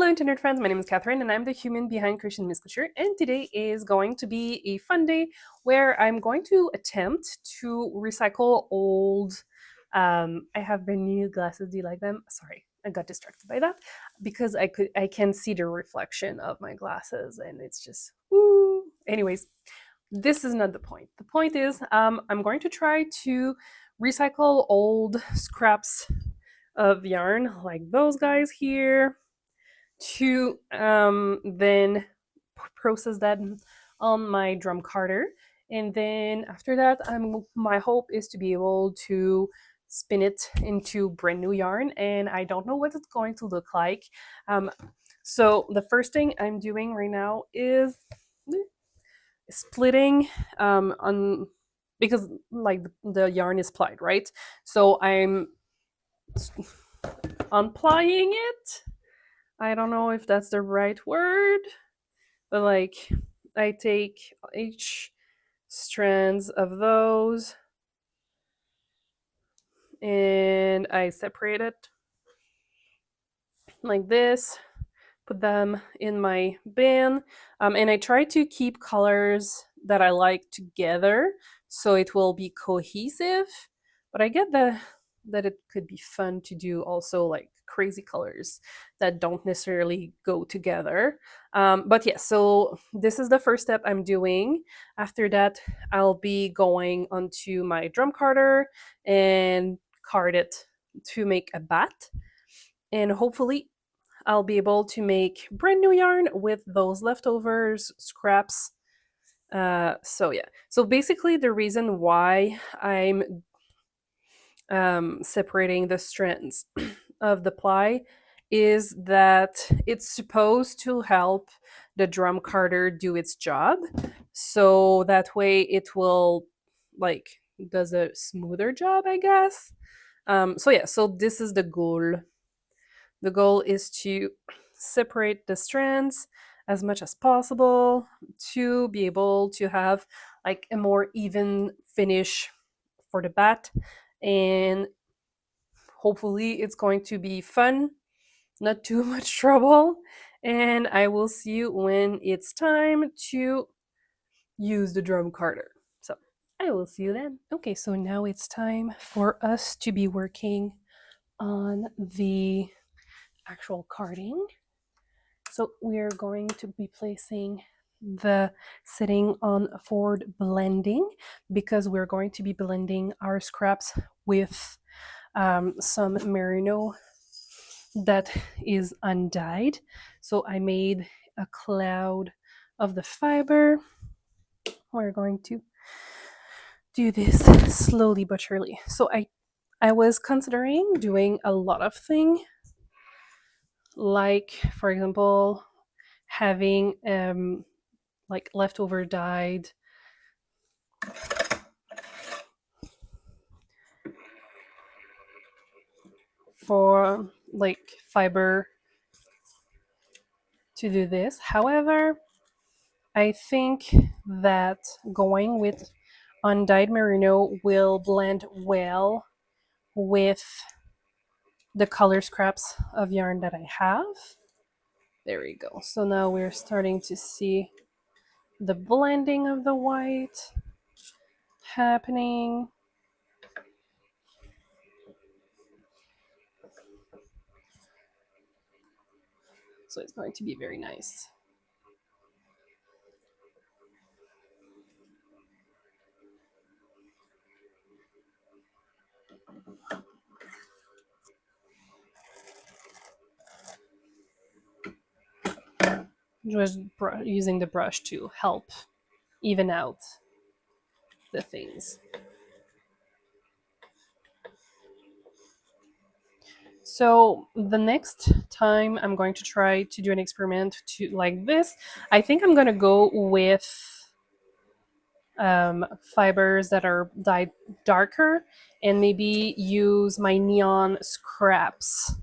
internet friends, my name is Catherine and I'm the human behind Christian Misculture, and today is going to be a fun day where I'm going to attempt to recycle old I have brand new glasses. Do you like them? Sorry, I got distracted by that because I can see the reflection of my glasses and it's just woo. Anyways, this is not the point. The point is I'm going to try to recycle old scraps of yarn like those guys here to then process that on my drum carder, and then after that my hope is to be able to spin it into brand new yarn, and I don't know what it's going to look like. So the first thing I'm doing right now is splitting on, because like the yarn is plied, right? So I'm unplying it. I don't know if that's the right word, but like I take each strands of those and I separate it like this, put them in my bin, and I try to keep colors that I like together so it will be cohesive. But I get that it could be fun to do also like crazy colors that don't necessarily go together. But yeah, so this is the first step I'm doing. After that, I'll be going onto my drum carder and card it to make a bat. And hopefully I'll be able to make brand new yarn with those leftovers, scraps. So yeah. So basically the reason why I'm separating the strands of the ply is that it's supposed to help the drum carder do its job. So that way it will like does a smoother job, I guess. So yeah, so this is the goal. The goal is to separate the strands as much as possible to be able to have like a more even finish for the bat, and hopefully it's going to be fun, not too much trouble, and I will see you when it's time to use the drum carder. So I will see you then. Okay, so now it's time for us to be working on the actual carding. So we're going to be placing the setting on forward blending because we're going to be blending our scraps with some merino that is undyed. So I made a cloud of the fiber. We're going to do this slowly but surely. So I was considering doing a lot of things, like for example having like leftover dyed for like fiber to do this. However, I think that going with undyed merino will blend well with the color scraps of yarn that I have. There we go. So now we're starting to see the blending of the white happening. So it's going to be very nice. Just using the brush to help even out the things. So the next time I'm going to try to do an experiment to like this, I think I'm going to go with fibers that are dyed darker and maybe use my neon scraps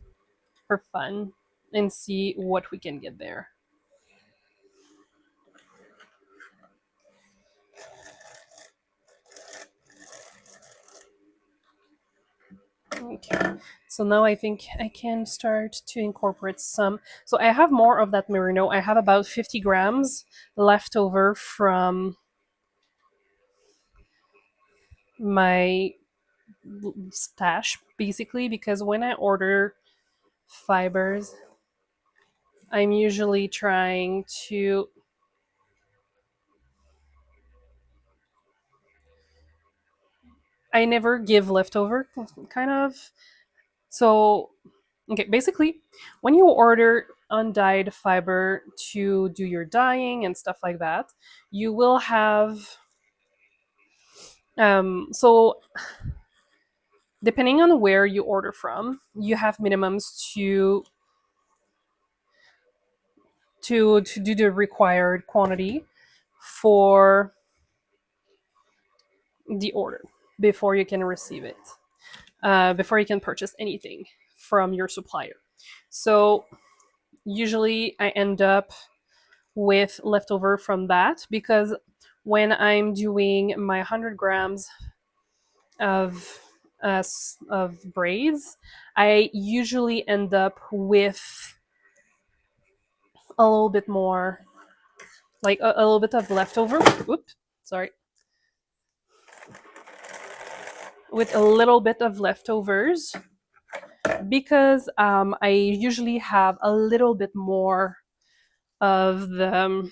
for fun and see what we can get there. Okay, So now I think I can start to incorporate some. So I have more of that merino. I have about 50 grams left over from my stash, basically, because when I order fibers, I'm usually trying to. I never give leftover, kind of. So, okay, basically, when you order undyed fiber to do your dyeing and stuff like that, you will have. So, depending on where you order from, you have minimums to do the required quantity for the order before you can receive it, before you can purchase anything from your supplier. So usually I end up with leftover from that because when I'm doing my 100 grams of of braids, I usually end up with a little bit more, like a little bit of leftover. Oops, sorry. With a little bit of leftovers because I usually have a little bit more of the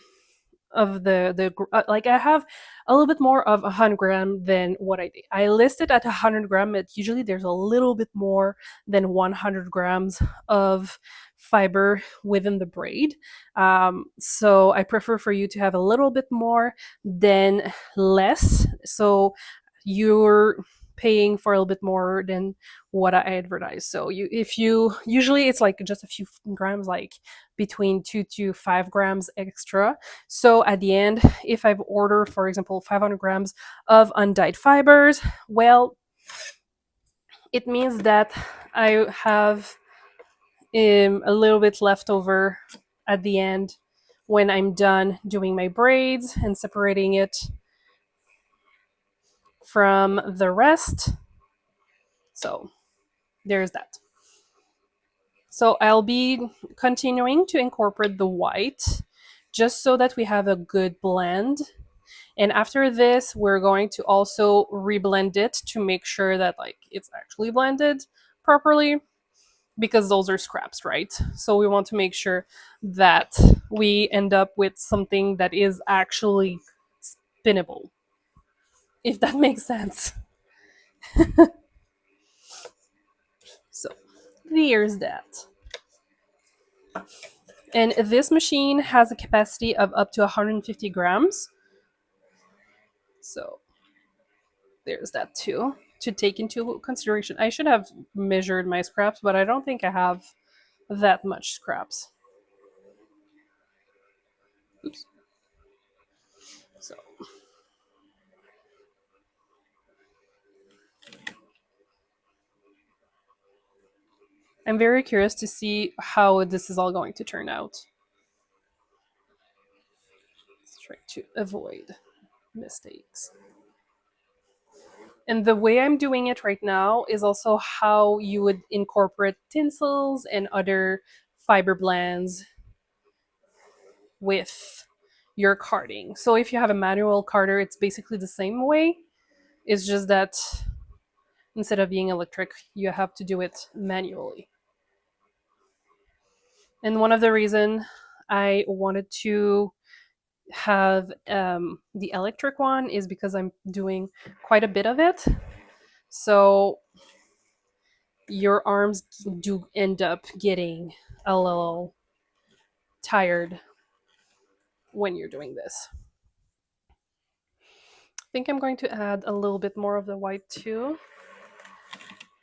like I have a little bit more of 100 gram than what I did. I listed at 100 gram, but usually there's a little bit more than 100 grams of fiber within the braid. So I prefer for you to have a little bit more than less. So you're paying for a little bit more than what I advertise. So if you usually it's like just a few grams, like between 2 to 5 grams extra. So at the end, if I've ordered, for example, 500 grams of undyed fibers, well, it means that I have a little bit left over at the end when I'm done doing my braids and separating it from the rest. So there's that. So I'll be continuing to incorporate the white just so that we have a good blend. And after this, we're going to also reblend it to make sure that like it's actually blended properly because those are scraps, right? So we want to make sure that we end up with something that is actually spinnable, if that makes sense. So there's that. And this machine has a capacity of up to 150 grams. So there's that too to take into consideration. I should have measured my scraps, but I don't think I have that much scraps. Oops. So I'm very curious to see how this is all going to turn out. Let's try to avoid mistakes. And the way I'm doing it right now is also how you would incorporate tinsels and other fiber blends with your carding. So if you have a manual carder, it's basically the same way. It's just that instead of being electric, you have to do it manually. And one of the reason I wanted to have the electric one is because I'm doing quite a bit of it. So your arms do end up getting a little tired when you're doing this. I think I'm going to add a little bit more of the white too.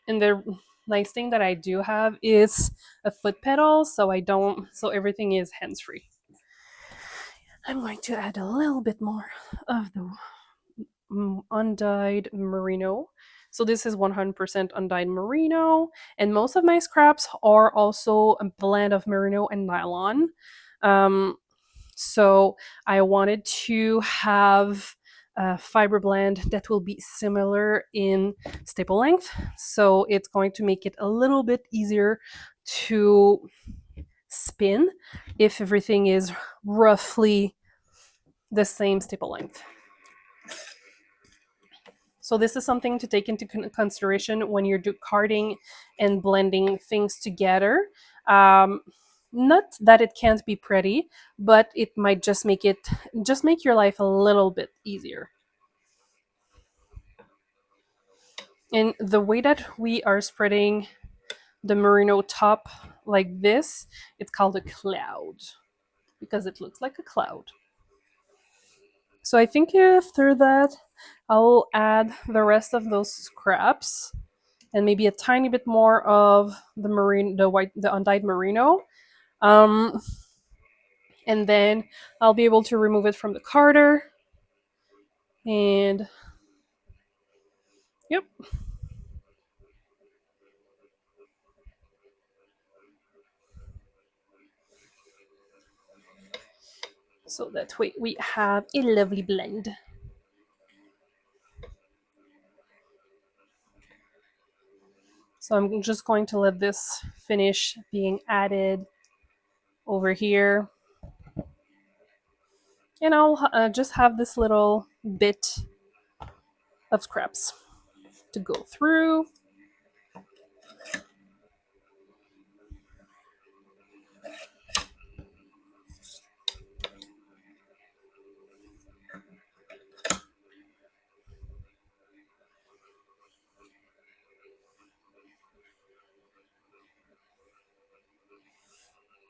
And the nice thing that I do have is a foot pedal, so everything is hands free. I'm going to add a little bit more of the undyed merino. So this is 100% undyed merino, and most of my scraps are also a blend of merino and nylon. So I wanted to have fiber blend that will be similar in staple length. So it's going to make it a little bit easier to spin if everything is roughly the same staple length. So this is something to take into consideration when you're carding and blending things together. Not that it can't be pretty, but it might just make your life a little bit easier. And the way that we are spreading the merino top like this, it's called a cloud because it looks like a cloud. So I think after that, I'll add the rest of those scraps and maybe a tiny bit more of the undyed merino. Um, and then I'll be able to remove it from the carder. And yep. So that way we have a lovely blend. So I'm just going to let this finish being added over here. And I'll just have this little bit of scraps to go through.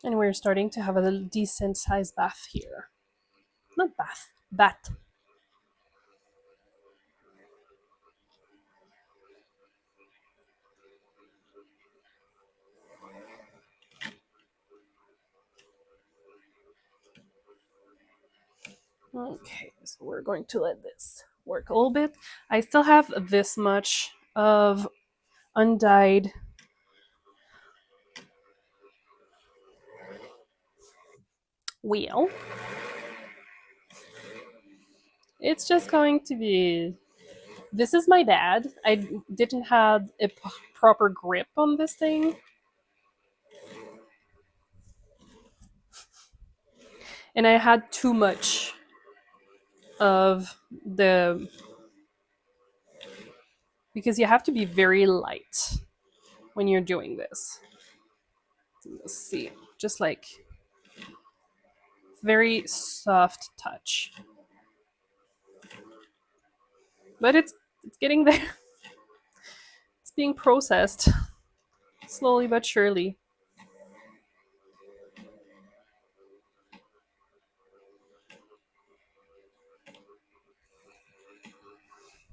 And we're starting to have a decent sized bath here. Not bath, bat. Okay, so we're going to let this work a little bit. I still have this much of undyed wheel. It's just going to be. This is my bad. I didn't have a proper grip on this thing. And I had too much of the. Because you have to be very light when you're doing this. Let's see. Just like very soft touch. But it's getting there. It's being processed slowly but surely.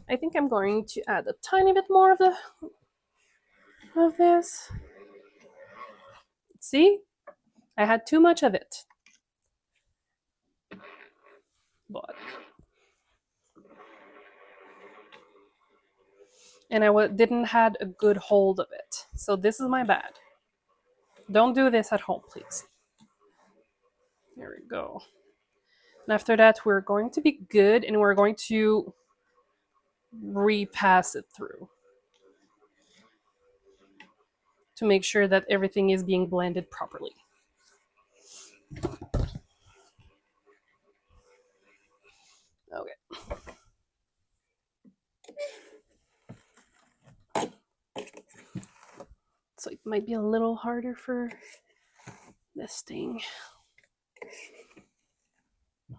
I think I'm going to add a tiny bit more of this. See? I had too much of it. But and I didn't had a good hold of it. So this is my bad. Don't do this at home, please. There we go. And after that, we're going to be good and we're going to repass it through to make sure that everything is being blended properly. Okay. So it might be a little harder for this thing.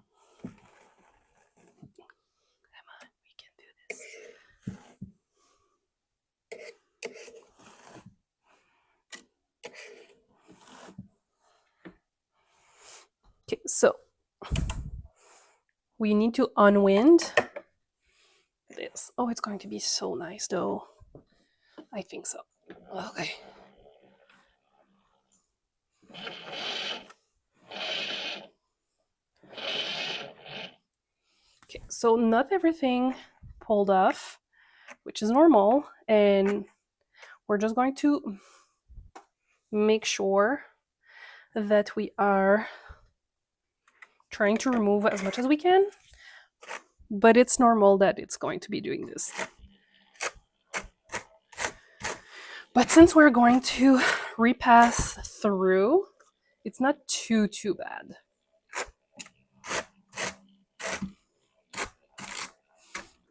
Come on, we can do this. Okay, so we need to unwind this. Oh, it's going to be so nice though. I think so. Okay. Okay, so not everything pulled off, which is normal, and we're just going to make sure that we are trying to remove as much as we can. but it's normal that it's going to be doing this. But since we're going to repass through, it's not too bad.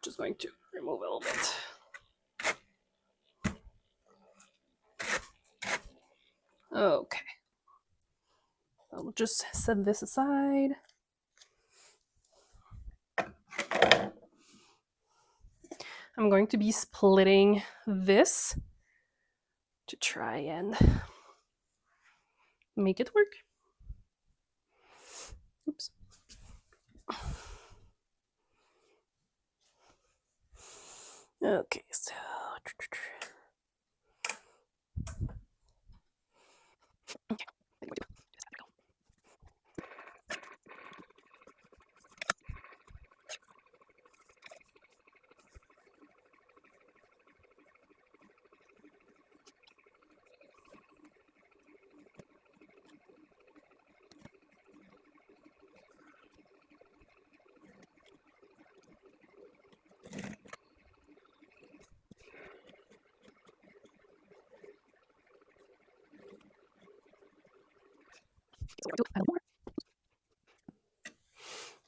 Just going to remove a little bit. Okay. I'll just set this aside. I'm going to be splitting this to try and make it work. Oops. Okay, so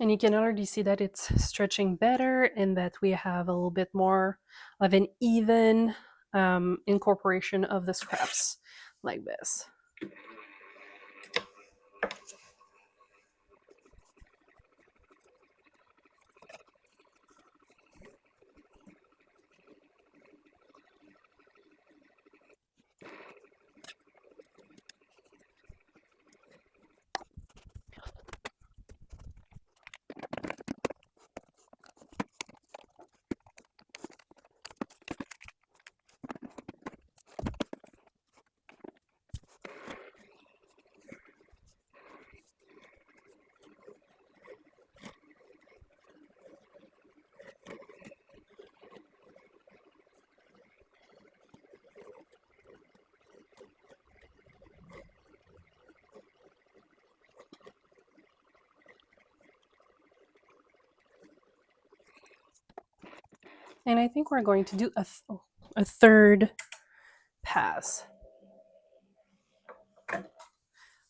and you can already see that it's stretching better and that we have a little bit more of an even incorporation of the scraps like this. And I think we're going to do a third pass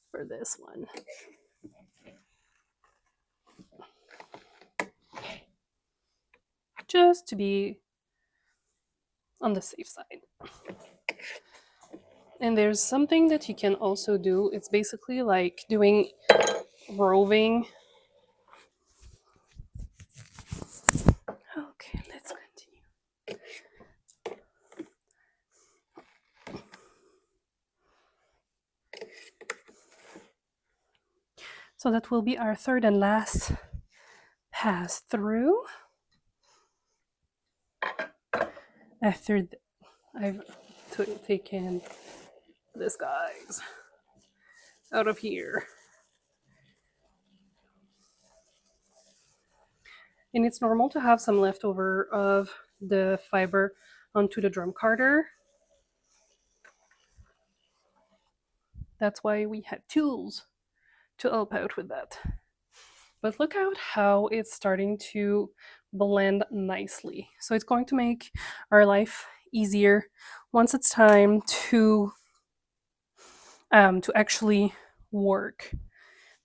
for this one. Just to be on the safe side. And there's something that you can also do. It's basically like doing roving. Okay, let's continue. So that will be our third and last pass through. After I've taken this guy's out of here. And it's normal to have some leftover of the fiber onto the drum carder. That's why we have tools to help out with that. But look out how it's starting to blend nicely. So it's going to make our life easier once it's time to actually work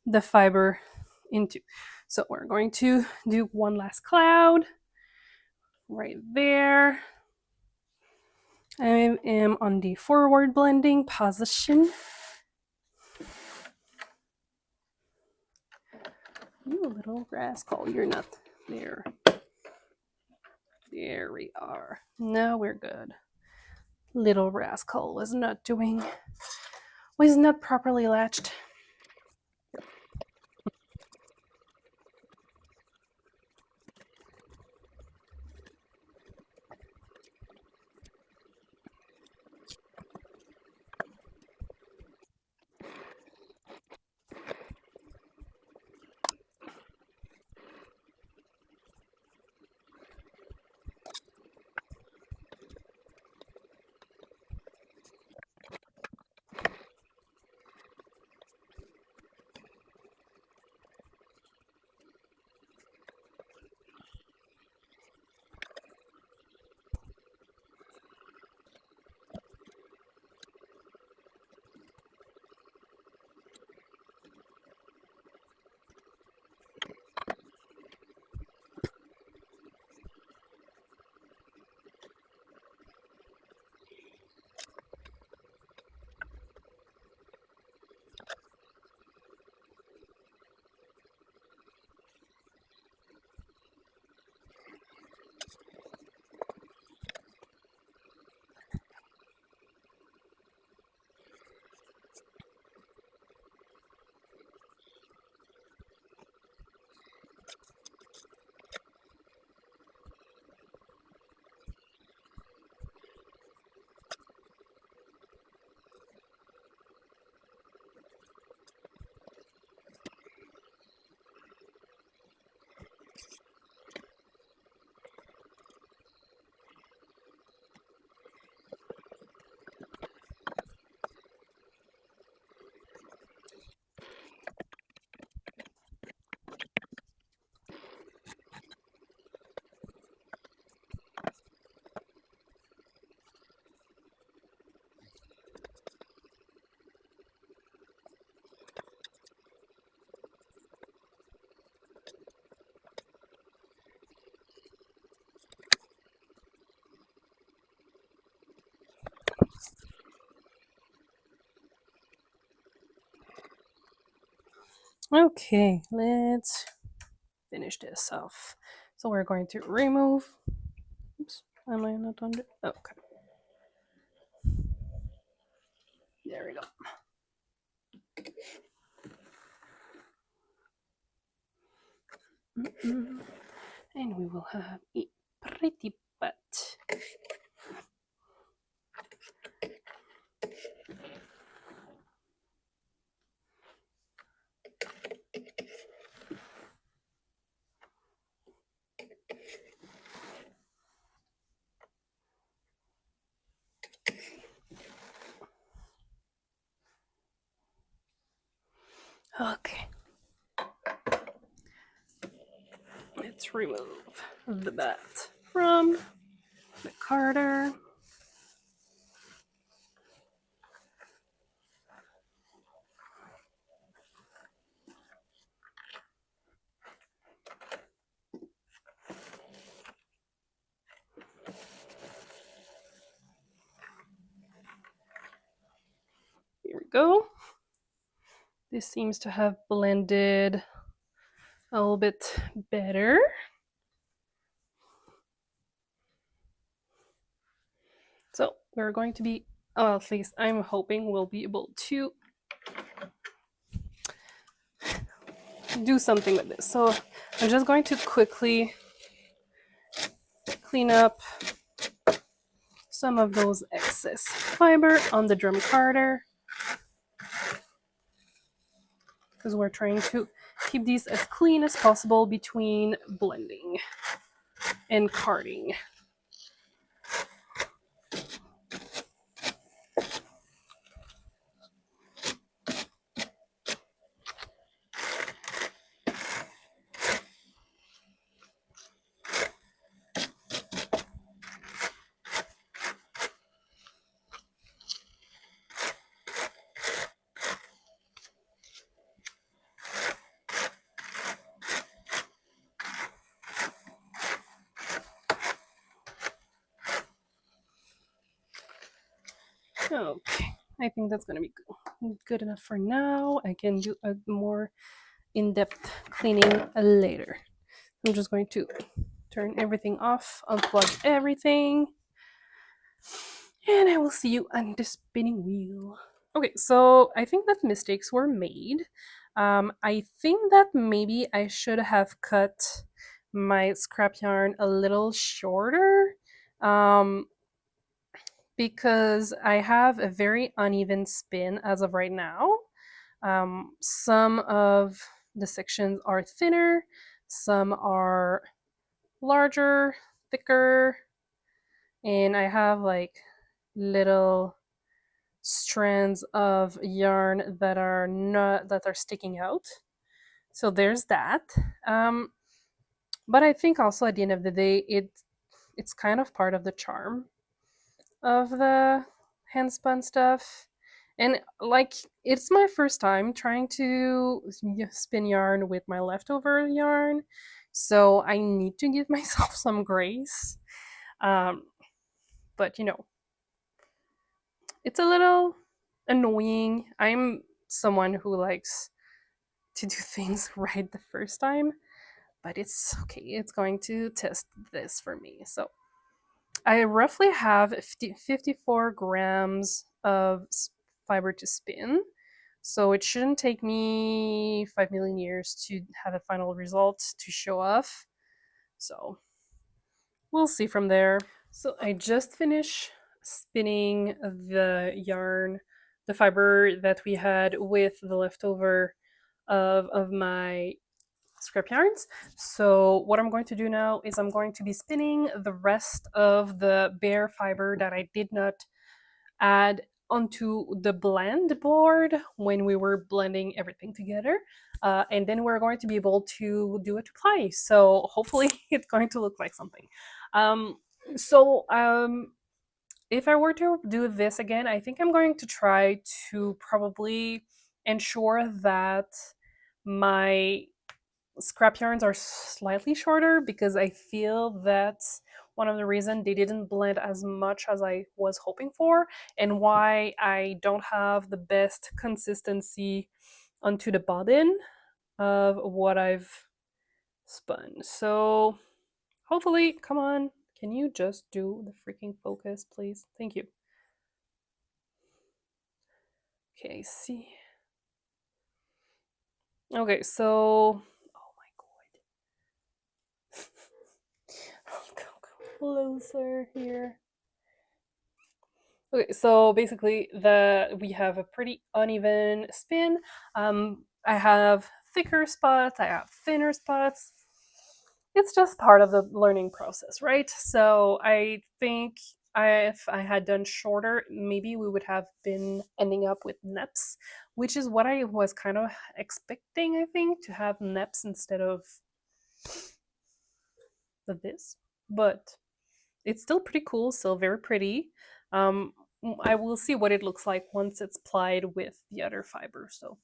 the fiber into. So we're going to do one last cloud right there. I am on the forward blending position. You little rascal, you're not there. There we are. Now we're good. Little rascal was not properly latched. Okay, let's finish this off. So we're going to remove. Oops, am I not on the? Okay, there we go. And we will have a pretty butt. Okay, let's remove the bat from the carder. Here we go. This seems to have blended a little bit better. So we're going to be, oh, at least I'm hoping we'll be able to do something with this. So I'm just going to quickly clean up some of those excess fiber on the drum carder, because we're trying to keep these as clean as possible between blending and carding. Okay, I think that's gonna be good enough for now. I can do a more in-depth cleaning later. I'm just going to turn everything off, unplug everything, and I will see you on the spinning wheel. Okay, so I think that mistakes were made. I think that maybe I should have cut my scrap yarn a little shorter. Um, because I have a very uneven spin as of right now. Some of the sections are thinner, some are larger, thicker, and I have like little strands of yarn that are not that are sticking out. So there's that. Um, but I think also at the end of the day, it's kind of part of the charm of the hand spun stuff. And like, it's my first time trying to spin yarn with my leftover yarn. So I need to give myself some grace. Um, but it's a little annoying. I'm someone who likes to do things right the first time, but it's okay. It's going to test this for me. So I roughly have 54 grams of fiber to spin. So it shouldn't take me 5 million years to have a final result to show off. So we'll see from there. So I just finished spinning the yarn, the fiber that we had with the leftover of my scrap yarns. So what I'm going to do now is I'm going to be spinning the rest of the bare fiber that I did not add onto the blend board when we were blending everything together. And then we're going to be able to do it to play. So hopefully it's going to look like something. Um, so if I were to do this again, I think I'm going to try to probably ensure that my scrap yarns are slightly shorter, because I feel that's one of the reasons they didn't blend as much as I was hoping for, and why I don't have the best consistency onto the bobbin. of what I've spun. So hopefully, come on, can you just do the freaking focus, please? Thank you. Okay, see. Okay, so oh my god. I'll go closer here. Okay, so basically we have a pretty uneven spin. I have thicker spots, I have thinner spots. It's just part of the learning process, right? So I think if I had done shorter, maybe we would have been ending up with neps, which is what I was kind of expecting, I think, to have neps instead of this. But it's still pretty cool, still very pretty. Um, I will see what it looks like once it's plied with the other fiber. So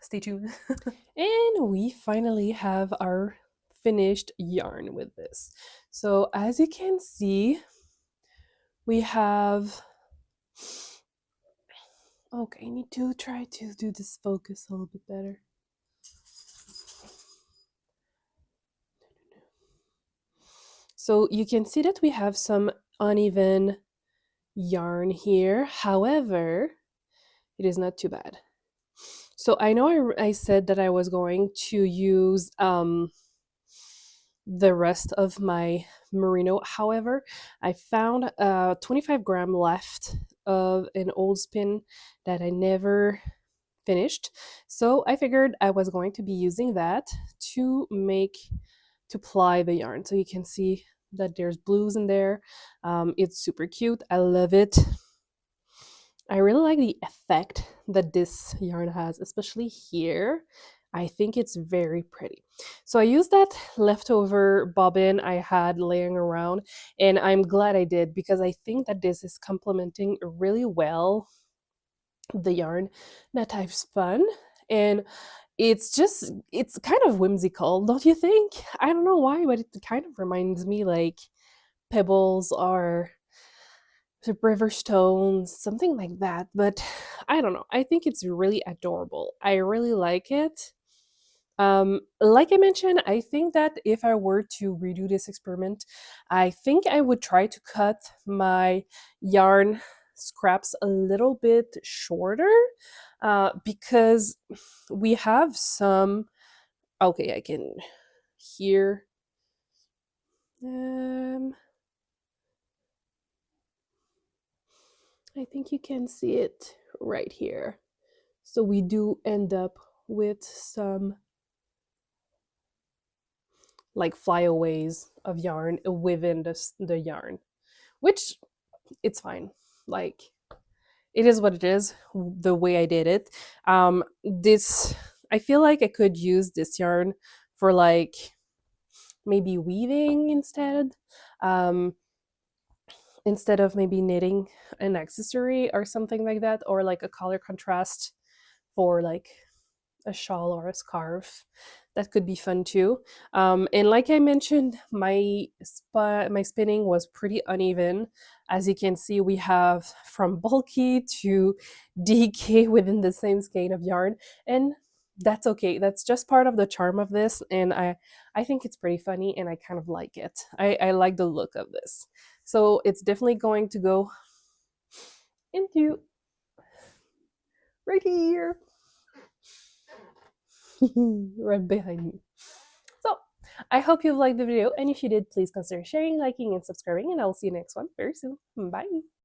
stay tuned. And we finally have our finished yarn with this. So as you can see, we have, okay, I need to try to do this focus a little bit better. So you can see that we have some uneven yarn here. However, it is not too bad. So I know I said that I was going to use the rest of my merino. However, I found 25-gram left of an old spin that I never finished. So I figured I was going to be using that to ply the yarn. So you can see that there's blues in there. It's super cute. I love it. I really like the effect that this yarn has, especially here. I think it's very pretty. So I used that leftover bobbin I had laying around, and I'm glad I did because I think that this is complementing really well the yarn that I've spun. And it's kind of whimsical, don't you think? I don't know why, but it kind of reminds me like pebbles or the river stones, something like that. But I don't know. I think it's really adorable. I really like it. Like I mentioned, I think that if I were to redo this experiment, I think I would try to cut my yarn scraps a little bit shorter because we have some. Okay, I can hear. I think you can see it right here. So we do end up with some like flyaways of yarn within the yarn, which it's fine. Like it is what it is. The way I did it. This I feel like I could use this yarn for like maybe weaving instead. Um, instead of maybe knitting an accessory or something like that, or like a color contrast for like a shawl or a scarf. That could be fun too. And like I mentioned, my spinning was pretty uneven. As you can see, we have from bulky to DK within the same skein of yarn, and that's okay. That's just part of the charm of this, and I think it's pretty funny, and I kind of like it. I like the look of this. So it's definitely going to go into right here. Right behind me. So I hope you liked the video, and if you did, please consider sharing, liking, and subscribing, and I will see you next one very soon. Bye.